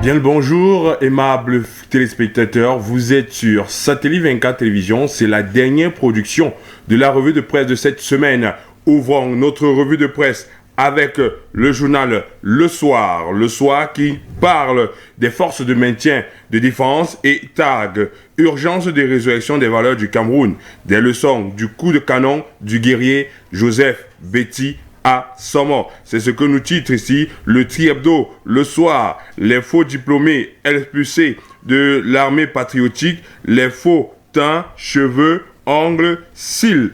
Bien le bonjour, aimables téléspectateurs. Vous êtes sur Satellite 24 Télévision. C'est la dernière production de la revue de presse de cette semaine. Ouvrons notre revue de presse avec le journal Le Soir. Le Soir qui parle des forces de maintien de défense et tag urgence de résurrection des valeurs du Cameroun. Des leçons du coup de canon du guerrier Joseph Betty à son mort. C'est ce que nous titre ici le Tri-Hebdo, Le Soir. Les faux diplômés expulsés de l'armée patriotique, les faux teints, cheveux, ongles, cils.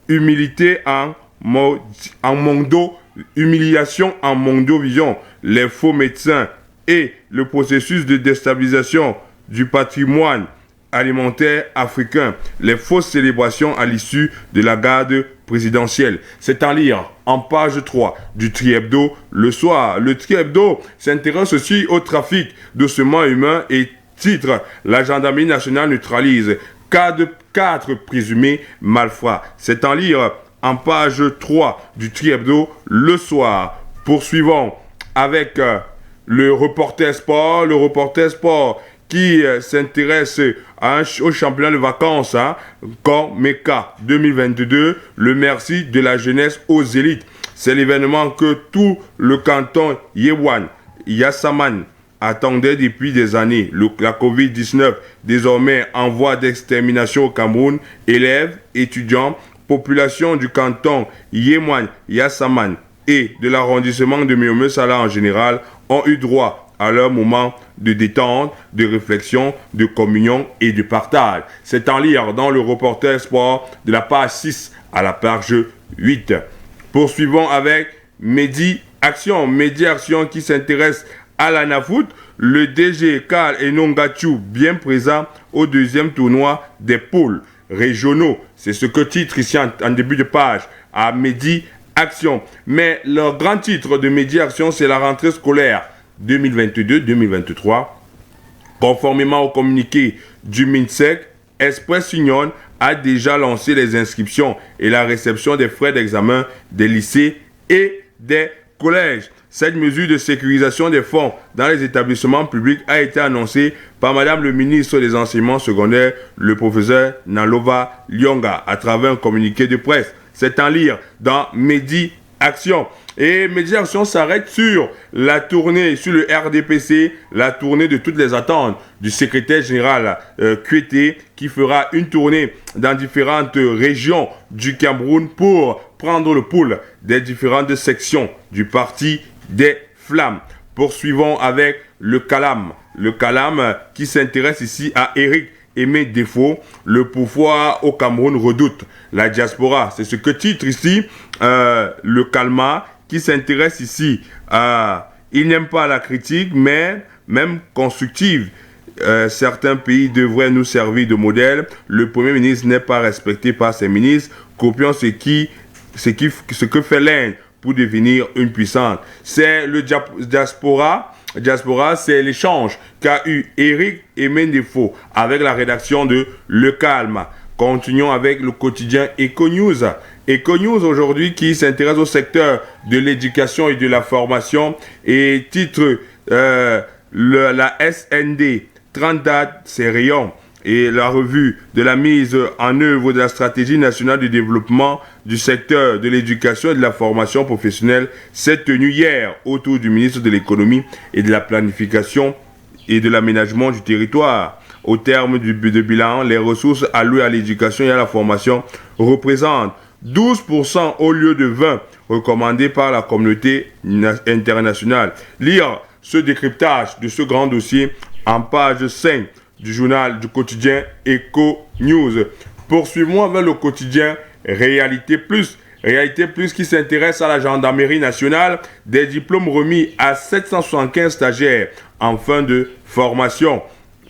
Humilité en mondo, humiliation en mondovision. Les faux médecins et le processus de déstabilisation du patrimoine alimentaire africain, les fausses célébrations à l'issue de la garde présidentielle. C'est à lire en page 3 du Tri-Hebdo Le Soir. Le Tri-Hebdo s'intéresse aussi au trafic de sements humains et titre « La gendarmerie nationale neutralise 4 présumés malfrats ». C'est à lire en page 3 du Tri-Hebdo Le Soir. Poursuivons avec le reporter sport. Le reporter sport qui s'intéresse au championnat de vacances, comme Mecca 2022, le merci de la jeunesse aux élites. C'est l'événement que tout le canton Yassaman attendait depuis des années. La Covid-19, désormais en voie d'extermination au Cameroun, élèves, étudiants, population du canton Yassaman et de l'arrondissement de Miomé-Sala en général ont eu droit à leur moment de détente, de réflexion, de communion et de partage. C'est en lire dans le reporter sport de la page 6 à la page 8. Poursuivons avec Medi Action. Medi Action qui s'intéresse à la NAFOOT. Le DG Karl Enongachu bien présent au deuxième tournoi des pôles régionaux. C'est ce que titre ici en début de page à Medi Action. Mais le grand titre de Medi Action, c'est la rentrée scolaire 2022-2023. Conformément au communiqué du MINSEC, Express Union a déjà lancé les inscriptions et la réception des frais d'examen des lycées et des collèges. Cette mesure de sécurisation des fonds dans les établissements publics a été annoncée par Madame le ministre des Enseignements secondaires, le professeur Nalova Lyonga, à travers un communiqué de presse. C'est à lire dans Medi Action. Et Medi Action s'arrête sur la tournée, sur le RDPC, la tournée de toutes les attentes du secrétaire général Kuete, qui fera une tournée dans différentes régions du Cameroun pour prendre le pouls des différentes sections du parti des Flammes. Poursuivons avec le Calam. Le Calam qui s'intéresse ici à Eric Aimé Défaut. Le pouvoir au Cameroun redoute la diaspora. C'est ce que titre ici le Calma, qui s'intéresse ici à... Il n'aime pas la critique, mais même constructive. Certains pays devraient nous servir de modèle. Le Premier ministre n'est pas respecté par ses ministres. Copions ce que fait l'Inde pour devenir une puissance. C'est le diaspora. Diaspora, c'est l'échange qu'a eu Eric Aimé Défaut avec la rédaction de Le Calme. Continuons avec le quotidien Econews. Econews aujourd'hui qui s'intéresse au secteur de l'éducation et de la formation et titre la SND 30 dates, c'est rayon. Et la revue de la mise en œuvre de la stratégie nationale de développement du secteur de l'éducation et de la formation professionnelle s'est tenue hier autour du ministre de l'économie et de la planification et de l'aménagement du territoire. Au terme du bilan, les ressources allouées à l'éducation et à la formation représentent 12% au lieu de 20% recommandés par la communauté internationale. Lire ce décryptage de ce grand dossier en page 5 du journal du quotidien Econews. Poursuivons avec le quotidien Réalité Plus. Réalité Plus qui s'intéresse à la gendarmerie nationale. Des diplômes remis à 775 stagiaires en fin de formation.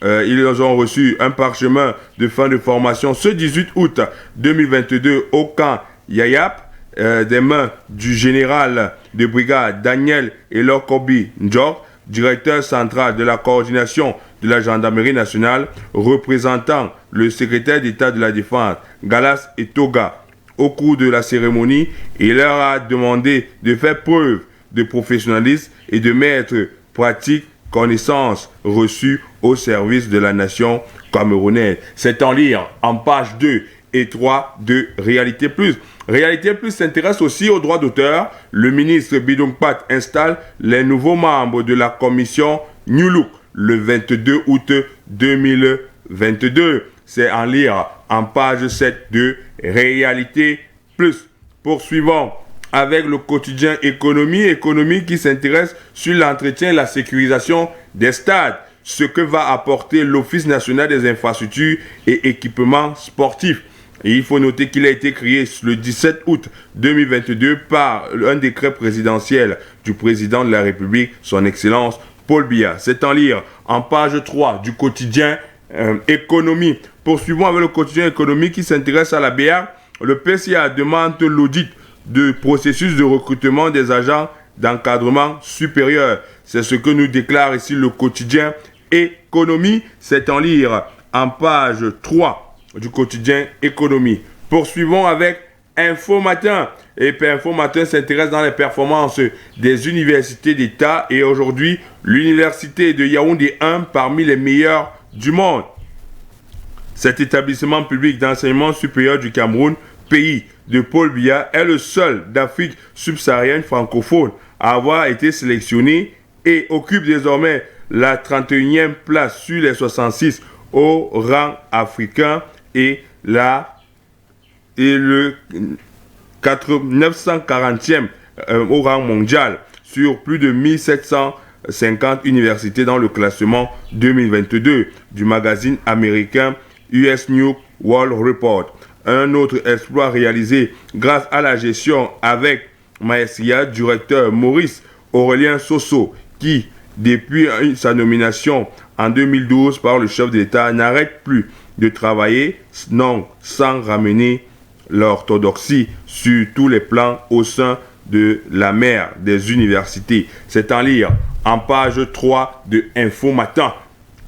Ils ont reçu un parchemin de fin de formation ce 18 août 2022 au camp Yayap des mains du général de brigade Daniel Elokobi Njok, directeur central de la coordination de la gendarmerie nationale, représentant le secrétaire d'État de la Défense, Galas Etoga. Au cours de la cérémonie, il leur a demandé de faire preuve de professionnalisme et de mettre pratique connaissances reçues au service de la nation camerounaise. C'est en lire en page 2 et 3 de Réalité Plus. Réalité Plus s'intéresse aussi aux droits d'auteur. Le ministre Bidongpat installe les nouveaux membres de la commission New Look le 22 août 2022. C'est en lire en page 7 de Réalité Plus. Poursuivons avec le quotidien économie qui s'intéresse sur l'entretien et la sécurisation des stades, ce que va apporter l'Office national des infrastructures et équipements sportifs. Et il faut noter qu'il a été créé le 17 août 2022 par un décret présidentiel du président de la République, son Excellence Paul Biya. C'est en lire en page 3 du quotidien économie. Poursuivons avec le quotidien économie qui s'intéresse à la BA. Le PCA demande l'audit du processus de recrutement des agents d'encadrement supérieur. C'est ce que nous déclare ici le quotidien économie. C'est en lire en page 3 du quotidien économie. Poursuivons avec Info Matin. Et Info Matin s'intéresse dans les performances des universités d'État. Et aujourd'hui, l'université de Yaoundé 1 parmi les meilleures du monde. Cet établissement public d'enseignement supérieur du Cameroun, pays de Paul Biya, est le seul d'Afrique subsaharienne francophone à avoir été sélectionné et occupe désormais la 31e place sur les 66 au rang africain et le 940e au rang mondial sur plus de 1750 universités dans le classement 2022 du magazine américain US News World Report. Un autre exploit réalisé grâce à la gestion avec maestria du recteur Maurice Aurélien Sosso qui, depuis sa nomination en 2012 par le chef de l'État, n'arrête plus de travailler sans ramener l'orthodoxie sur tous les plans au sein de la mère des universités. C'est en lire en page 3 de Info Matin.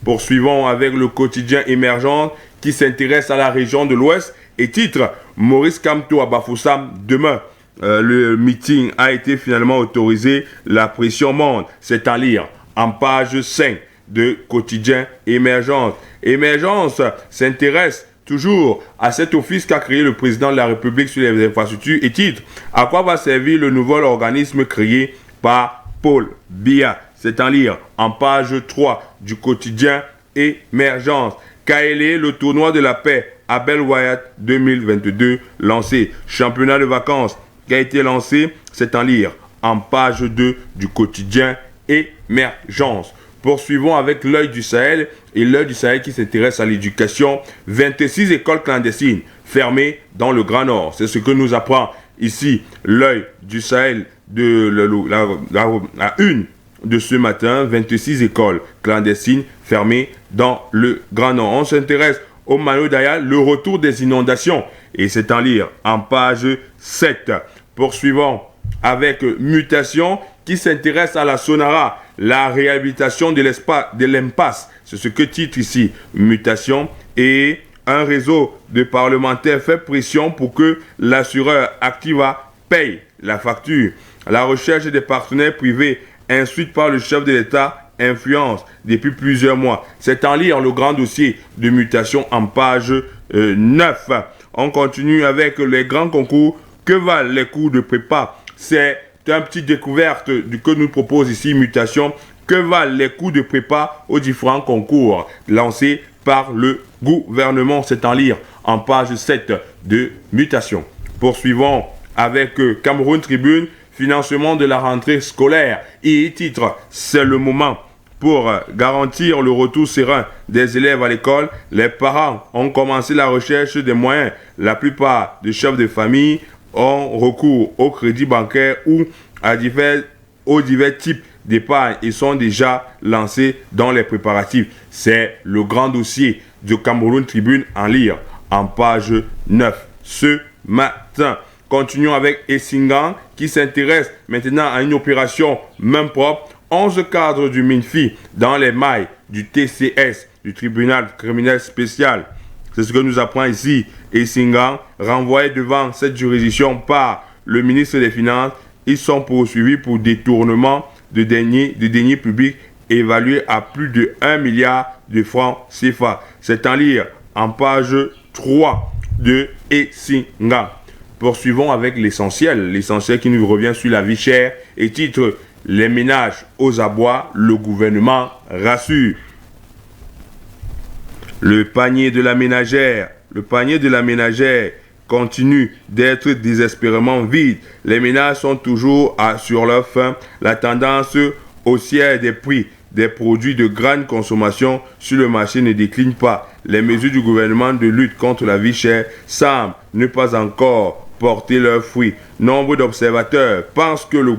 Poursuivons avec le quotidien émergent qui s'intéresse à la région de l'Ouest et titre Maurice Kamto à Bafoussam demain. Le meeting a été finalement autorisé, la pression monte. C'est à lire en page 5 de quotidien Émergence. Émergence s'intéresse toujours à cet office qu'a créé le président de la République sur les infrastructures et titre à quoi va servir le nouvel organisme créé par Paul Biya. C'est à lire en page 3 du quotidien Émergence. Kaélé, le tournoi de la paix Abel Wyatt 2022 lancé. Championnat de vacances qui a été lancé, c'est en lire en page 2 du quotidien Émergence. Poursuivons avec l'œil du Sahel et l'œil du Sahel qui s'intéresse à l'éducation. 26 écoles clandestines fermées dans le Grand Nord. C'est ce que nous apprend ici l'œil du Sahel de la une de ce matin. 26 écoles clandestines fermées dans le Grand Nord. On s'intéresse au Mano Daya, le retour des inondations. Et c'est en lire en page 7. Poursuivons avec Mutation qui s'intéresse à la Sonara, la réhabilitation de l'impasse. C'est ce que titre ici Mutation. Et un réseau de parlementaires fait pression pour que l'assureur Activa paye la facture. La recherche des partenaires privés instruite par le chef de l'État influence depuis plusieurs mois. C'est en lire le grand dossier de Mutation en page 9. On continue avec les grands concours. Que valent les cours de prépa? C'est une petite découverte que nous propose ici Mutation. Que valent les cours de prépa aux différents concours lancés par le gouvernement? C'est en lire en page 7 de Mutation. Poursuivons avec Cameroun Tribune, financement de la rentrée scolaire. Et titre, c'est le moment pour garantir le retour serein des élèves à l'école. Les parents ont commencé la recherche des moyens. La plupart des chefs de famille ont recours au crédit bancaire ou aux divers types d'épargne et sont déjà lancés dans les préparatifs. C'est le grand dossier de Cameroun Tribune en lire en page 9 ce matin. Continuons avec Essingan qui s'intéresse maintenant à une opération main propre. 11 cadres du MINFI dans les mailles du TCS, du tribunal criminel spécial. C'est ce que nous apprend ici Essingan, renvoyés devant cette juridiction par le ministre des Finances. Ils sont poursuivis pour détournement de deniers publics évalué à plus de 1 milliard de francs CFA. C'est en lire en page 3 de Esinga. Poursuivons avec l'essentiel qui nous revient sur la vie chère et titre « Les ménages aux abois, le gouvernement rassure ». Le panier de la ménagère continue d'être désespérément vide. Les ménages sont toujours sur leur faim. La tendance haussière des prix des produits de grande consommation sur le marché ne décline pas. Les mesures du gouvernement de lutte contre la vie chère semblent ne pas encore porter leurs fruits. Nombre d'observateurs pensent que les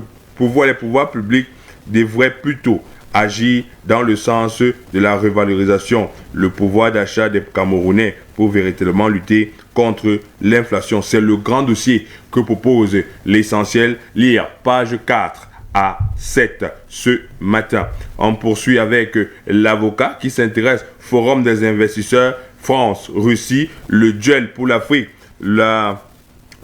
pouvoirs publics devraient plutôt agir dans le sens de la revalorisation, le pouvoir d'achat des Camerounais pour véritablement lutter contre l'inflation. C'est le grand dossier que propose l'essentiel. Lire page 4 à 7 ce matin. On poursuit avec l'avocat qui s'intéresse Forum des investisseurs France-Russie, le duel pour l'Afrique. La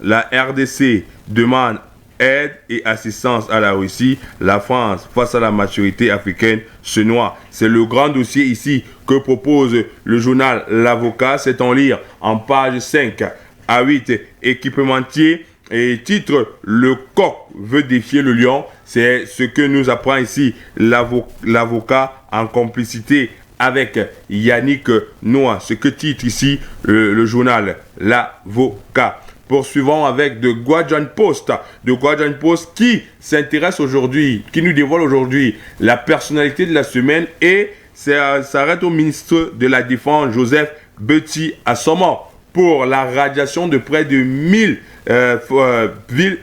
RDC demande aide et assistance à la Russie. La France, face à la maturité africaine, se noie. C'est le grand dossier ici que propose le journal L'Avocat. C'est en lire en page 5 à 8. Équipementier et titre « Le coq veut défier le lion ». C'est ce que nous apprend ici l'avocat en complicité avec Yannick Noah. Ce que titre ici le journal L'Avocat. Poursuivons avec The Guardian Post. The Guardian Post qui s'intéresse aujourd'hui, qui nous dévoile aujourd'hui la personnalité de la semaine et s'arrête au ministre de la Défense, Joseph Betty Assomo, pour la radiation de près de 1000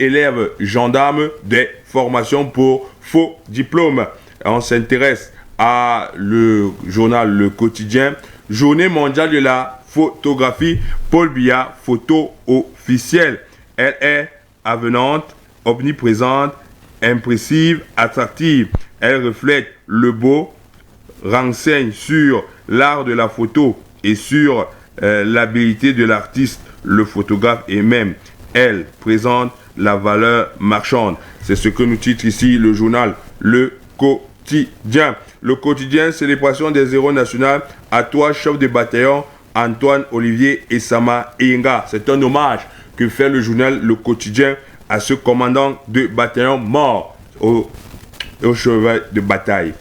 élèves gendarmes des formations pour faux diplômes. On s'intéresse à le journal Le Quotidien, Journée mondiale de la photographie, Paul Biya, photo officielle. Elle est avenante, omniprésente, impressive, attractive. Elle reflète le beau, renseigne sur l'art de la photo et sur l'habilité de l'artiste, le photographe, et même elle présente la valeur marchande. C'est ce que nous titre ici le journal Le Quotidien. Le Quotidien, célébration des héros nationaux à toi, chef de bataillon Antoine Olivier Essama Inga. C'est un hommage que fait le journal Le Quotidien à ce commandant de bataillon mort au chevet de bataille.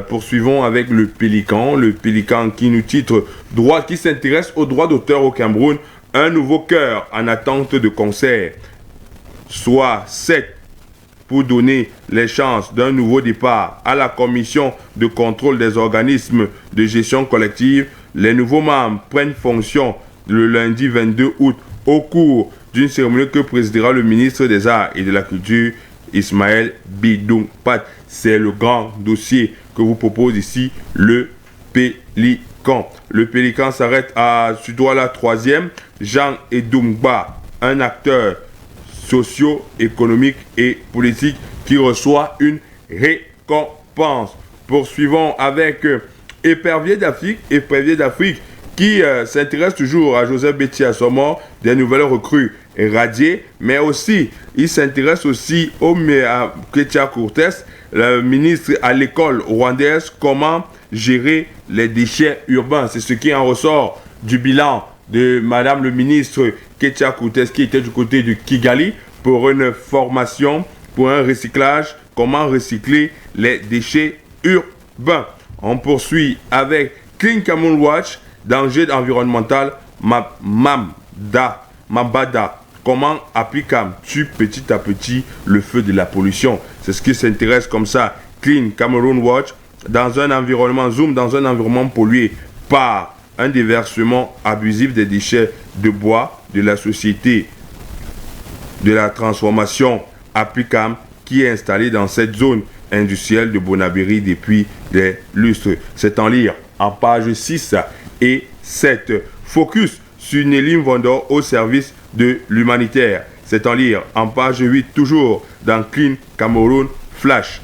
Poursuivons avec le Pélican qui nous titre droit, qui s'intéresse aux droits d'auteur au Cameroun. Un nouveau cœur en attente de concert, soit 7 pour donner les chances d'un nouveau départ à la commission de contrôle des organismes de gestion collective. Les nouveaux membres prennent fonction le lundi 22 août au cours d'une cérémonie que présidera le ministre des Arts et de la Culture, Ismaël Bidoum Pat. C'est le grand dossier que vous propose ici le Pélican. Le Pélican s'arrête à Sudoala 3e, Jean Edoumba, un acteur socio-économique et politique qui reçoit une récompense. Poursuivons avec Épervier d'Afrique qui s'intéresse toujours à Joseph Betty Assomo, des nouvelles recrues radiées, mais aussi il s'intéresse aussi à Ketia Courtes, le ministre à l'école rwandaise, comment gérer les déchets urbains. C'est ce qui en ressort du bilan de Madame le ministre Ketia Courtes qui était du côté de Kigali pour une formation, pour un recyclage, comment recycler les déchets urbains. On poursuit avec Clean Cameroon Watch, danger environnemental, Mabada. Comment Apicam tue petit à petit le feu de la pollution. C'est ce qui s'intéresse comme ça. Clean Cameroon Watch, dans un environnement pollué par un déversement abusif des déchets de bois de la société de la transformation Apicam qui est installée dans cette zone industrielle de Bonabéry depuis des lustres. C'est en lire en page 6 et 7. Focus sur Nelly Mvondor au service de l'humanitaire. C'est en lire en page 8 toujours dans Clean Cameroon Flash.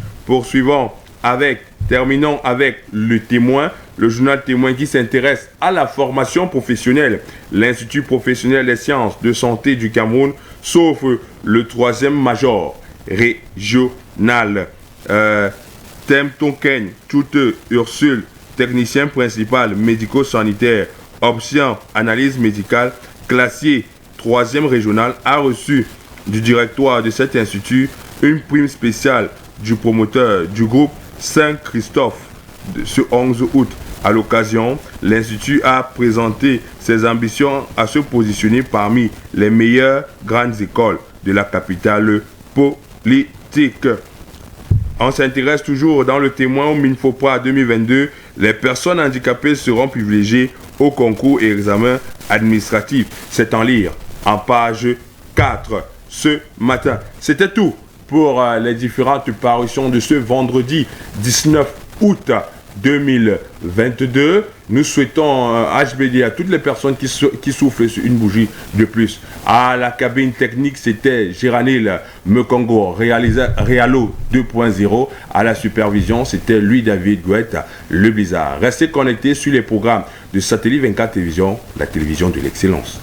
Terminons avec le Témoin, le journal Témoin qui s'intéresse à la formation professionnelle. L'Institut professionnel des sciences de santé du Cameroun s'offre le 3e major régional. Tem Tonken, Tute Ursule, technicien principal médico-sanitaire, option analyse médicale, classier 3e régional, a reçu du directoire de cet institut une prime spéciale du promoteur du groupe Saint-Christophe ce 11 août. À l'occasion, l'institut a présenté ses ambitions à se positionner parmi les meilleures grandes écoles de la capitale politique. On s'intéresse toujours dans le témoin au Minfopra 2022. Les personnes handicapées seront privilégiées au concours et examens administratifs. C'est en lire en page 4 ce matin. C'était tout pour les différentes parutions de ce vendredi 19 août 2022. Nous souhaitons HBD à toutes les personnes qui soufflent sur une bougie de plus. À la cabine technique, c'était Géranil Mekongo, Réalo 2.0. À la supervision, c'était Louis-David Gouette, le Blizzard. Restez connectés sur les programmes de Satellite 24 Télévision, la télévision de l'excellence.